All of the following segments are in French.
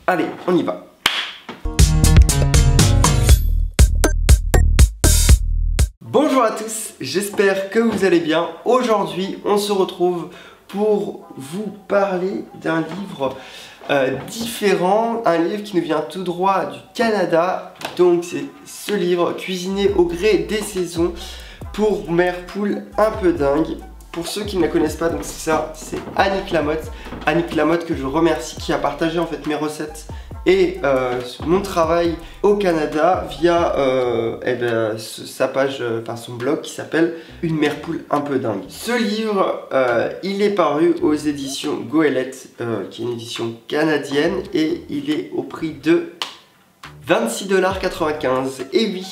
Allez, on y va. Bonjour à tous, j'espère que vous allez bien. Aujourd'hui, on se retrouve pour vous parler d'un livre différent, un livre qui nous vient tout droit du Canada. Donc c'est ce livre, Cuisiner au gré des saisons, pour mère poule un peu dingue. Pour ceux qui ne la connaissent pas, donc c'est ça, c'est Annick Lamotte. Annick Lamotte que je remercie, qui a partagé en fait mes recettes et mon travail au Canada via sa page, enfin son blog qui s'appelle Une mère poule un peu dingue. Ce livre, il est paru aux éditions Goélette, qui est une édition canadienne, et il est au prix de 26,95 $. Et oui,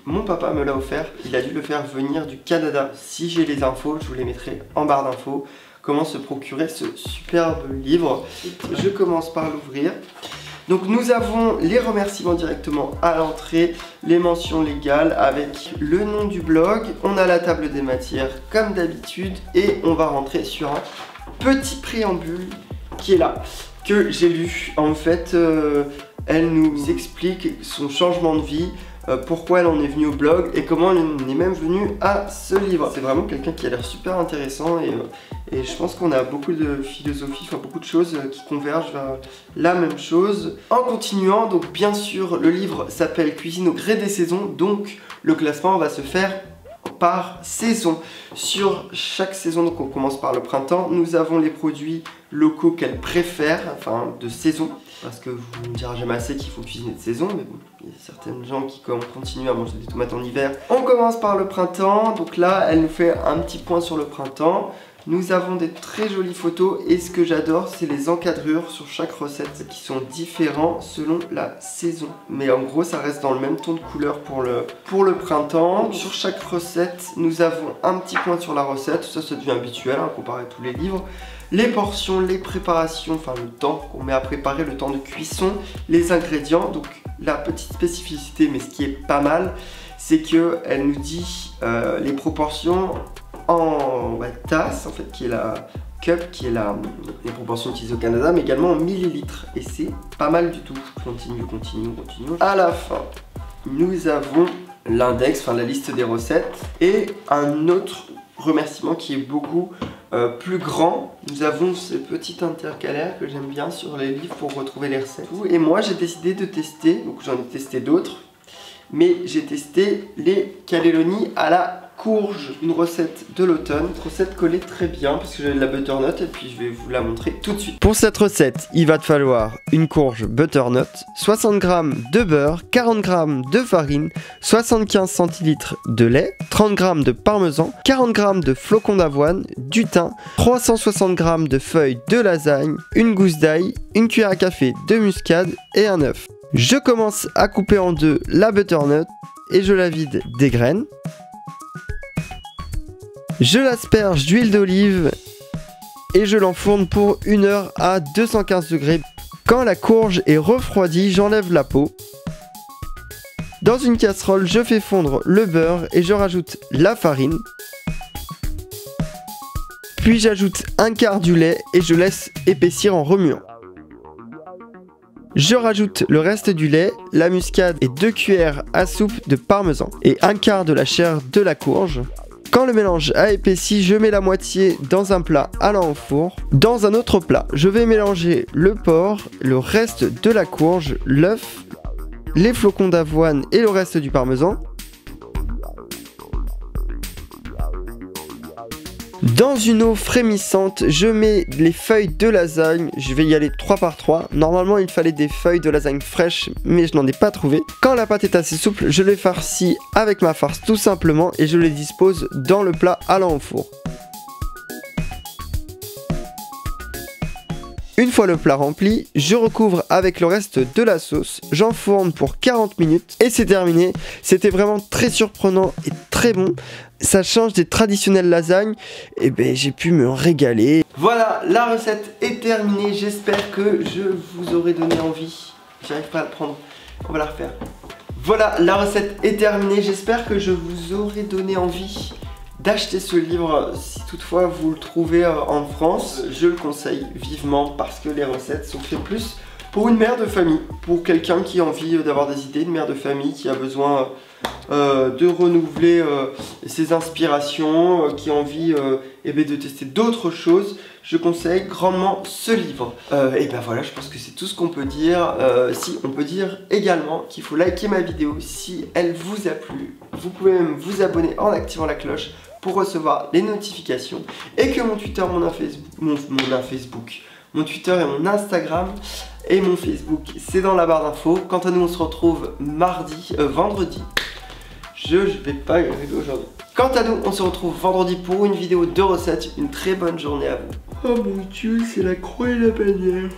mon papa me l'a offert, il a dû le faire venir du Canada. Si j'ai les infos, je vous les mettrai en barre d'infos. Comment se procurer ce superbe livre. Je commence par l'ouvrir. Donc nous avons les remerciements directement à l'entrée, les mentions légales avec le nom du blog, on a la table des matières comme d'habitude, et on va rentrer sur un petit préambule qui est là, que j'ai lu. En fait, elle nous explique son changement de vie, pourquoi elle en est venue au blog et comment elle en est même venue à ce livre. C'est vraiment quelqu'un qui a l'air super intéressant, et je pense qu'on a beaucoup de philosophie, enfin beaucoup de choses qui convergent vers la même chose. En continuant, donc bien sûr le livre s'appelle Cuisine au gré des saisons, donc le classement va se faire par saison. Sur chaque saison, donc on commence par le printemps, nous avons les produits locaux qu'elle préfère, enfin de saison, parce que vous ne direz jamais assez qu'il faut cuisiner de saison, mais bon, il y a certaines gens qui continuent à manger des tomates en hiver. On commence par le printemps, donc là elle nous fait un petit point sur le printemps. Nous avons des très jolies photos, et ce que j'adore, c'est les encadrures sur chaque recette qui sont différents selon la saison. Mais en gros, ça reste dans le même ton de couleur pour le printemps. Sur chaque recette, nous avons un petit point sur la recette. Ça devient habituel, hein, comparé à tous les livres. Les portions, les préparations, enfin le temps qu'on met à préparer, le temps de cuisson, les ingrédients. Donc la petite spécificité, mais ce qui est pas mal, c'est qu'elle nous dit les proportions en tasse, en fait, qui est la cup, qui est les proportions utilisées au Canada, mais également en millilitres, et c'est pas mal du tout. Continue. À la fin, nous avons l'index, enfin la liste des recettes, et un autre remerciement qui est beaucoup plus grand. Nous avons ce petit intercalaire que j'aime bien sur les livres pour retrouver les recettes. Et moi j'ai décidé de tester, donc j'en ai testé d'autres, mais j'ai testé les cannelloni à la courge, une recette de l'automne, une recette collée très bien parce que j'ai de la butternut, et puis je vais vous la montrer tout de suite. Pour cette recette, il va te falloir une courge butternut, 60 g de beurre, 40 g de farine, 75 centilitres de lait, 30 g de parmesan, 40 g de flocons d'avoine, du thym, 360 g de feuilles de lasagne, une gousse d'ail, une cuillère à café de muscade et un œuf. Je commence à couper en deux la butternut et je la vide des graines. Je l'asperge d'huile d'olive et je l'enfourne pour 1 heure à 215 degrés. Quand la courge est refroidie, j'enlève la peau. Dans une casserole, je fais fondre le beurre et je rajoute la farine. Puis j'ajoute un quart du lait et je laisse épaissir en remuant. Je rajoute le reste du lait, la muscade et 2 cuillères à soupe de parmesan et un quart de la chair de la courge. Quand le mélange a épaissi, je mets la moitié dans un plat allant au four. Dans un autre plat, je vais mélanger le porc, le reste de la courge, l'œuf, les flocons d'avoine et le reste du parmesan. Dans une eau frémissante, je mets les feuilles de lasagne, je vais y aller 3 par 3. Normalement, il fallait des feuilles de lasagne fraîches, mais je n'en ai pas trouvé. Quand la pâte est assez souple, je les farcis avec ma farce tout simplement et je les dispose dans le plat allant au four. Une fois le plat rempli, je recouvre avec le reste de la sauce, j'enfourne pour 40 minutes et c'est terminé. C'était vraiment très surprenant et très bon. Ça change des traditionnelles lasagnes et ben j'ai pu me régaler. Voilà, la recette est terminée. J'espère que je vous aurai donné envie. J'arrive pas à le prendre. On va la refaire. Voilà, la recette est terminée. J'espère que je vous aurai donné envie d'acheter ce livre si toutefois vous le trouvez en France. Je le conseille vivement parce que les recettes sont faites plus pour une mère de famille, pour quelqu'un qui a envie d'avoir des idées, une mère de famille qui a besoin de renouveler ses inspirations, qui a envie de tester d'autres choses. Je conseille grandement ce livre. Et ben voilà, je pense que c'est tout ce qu'on peut dire. Si on peut dire également qu'il faut liker ma vidéo si elle vous a plu. Vous pouvez même vous abonner en activant la cloche pour recevoir les notifications. Et que mon Twitter, mon Twitter et mon Instagram et mon Facebook, c'est dans la barre d'infos. Quant à nous, on se retrouve vendredi. Je vais pas y arriver aujourd'hui. Quant à nous, on se retrouve vendredi pour une vidéo de recettes. Une très bonne journée à vous. Oh mon Dieu, c'est la croix et la bannière.